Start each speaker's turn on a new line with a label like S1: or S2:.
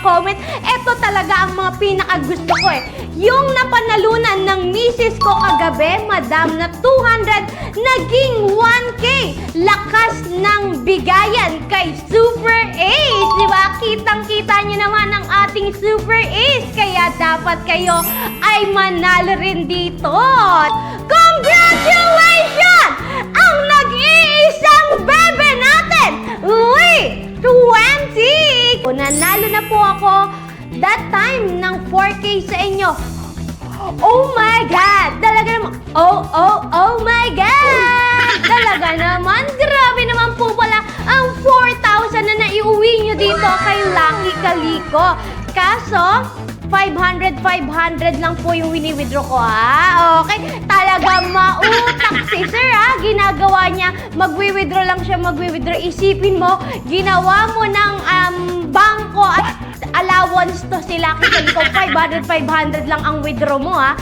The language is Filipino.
S1: comment. Ito talaga ang mga pinakagusto ko eh. Yung napanalunan ng misis ko kagabi, madam, na 200, naging 1K. Lakas ng bigayan kay Super Ace. Diba? Kitang-kita nyo naman ang ating Super Ace. Kaya dapat kayo ay manalo rin dito. Congratulations! Ang nag-iisang bebe natin, Louie 20! Nanalo na po ako that time ng 4K sa inyo. Oh my God! Talaga naman, oh my God! Talaga naman, grabe naman po pala ang 4,000 na naiuwi nyo dito kay Lucky Calico. Kaso, 500 lang po yung wini-withdraw ko, ha? Okay? Talaga mautak si sir, ha? Ginagawa niya, magwi-withdraw lang siya, magwi-withdraw. Isipin mo, ginawa mo ng bangko at allowance to sila. Kasi ko 500 lang ang withdraw mo, ha?